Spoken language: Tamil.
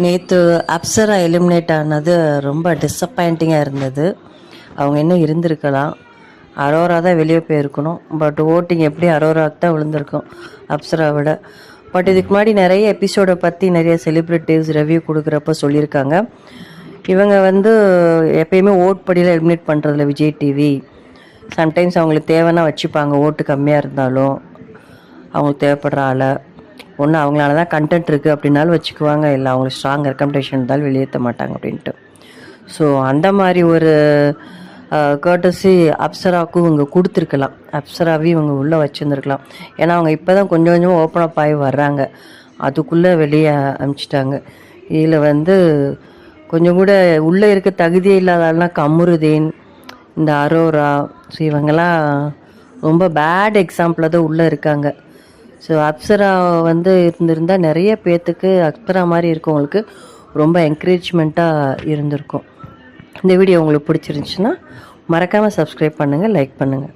நேற்று அப்சரா எலிமினேட் ஆனது ரொம்ப டிஸப்பாயிண்டிங்காக இருந்தது. அவங்க இன்னும் இருந்திருக்கலாம். அரோரா தான் வெளியே போயிருக்கணும். பட் ஓட்டிங் எப்படி அரோராவுக்கு தான் விழுந்திருக்கும் அப்சரா விட. பட் இதுக்கு முன்னாடி நிறைய எபிசோடை பற்றி நிறைய செலிப்ரிட்டிஸ் ரிவ்யூ கொடுக்குறப்ப சொல்லியிருக்காங்க. இவங்க எப்பயுமே ஓட் படியில் எலிமினேட் பண்ணுறதில்ல விஜய் டிவி. சம்டைம்ஸ் அவங்களுக்கு தேவைன்னா வச்சுப்பாங்க, ஓட்டு கம்மியாக இருந்தாலும் அவங்களுக்கு தேவைப்படுற ஆளை. ஒன்று அவங்களால தான் கண்டென்ட் இருக்குது அப்படின்னாலும் வச்சுக்குவாங்க, இல்லை அவங்களுக்கு ஸ்ட்ராங் ரெக்கமெண்டேஷன் இருந்தாலும் வெளியேற்ற மாட்டாங்க அப்படின்ட்டு. ஸோ அந்த மாதிரி ஒரு கர்ட்டசி அப்சராவுக்கும் இவங்க கொடுத்துருக்கலாம். அப்சராவையும் இவங்க உள்ளே வச்சுருந்துருக்கலாம். ஏன்னா அவங்க இப்போ தான் கொஞ்சம் கொஞ்சமாக ஓப்பன் அப் ஆகி வர்றாங்க, அதுக்குள்ளே வெளியே அனுப்பிச்சிட்டாங்க. இதில் கொஞ்சம் கூட உள்ளே இருக்க தகுதியே இல்லாதால்னா கமருதீன், இந்த அரோரா, ஸோ இவங்கெல்லாம் ரொம்ப பேட் எக்ஸாம்பிளாக தான் உள்ளே இருக்காங்க. ஸோ அப்சரா இருந்திருந்தால் நிறைய பேர்த்துக்கு அப்சரா மாதிரி இருக்கவங்களுக்கு ரொம்ப என்கரேஜ்மெண்ட்டாக இருந்திருக்கும். இந்த வீடியோ உங்களுக்கு பிடிச்சிருந்துச்சுன்னா மறக்காமல் சப்ஸ்கிரைப் பண்ணுங்கள், லைக் பண்ணுங்கள்.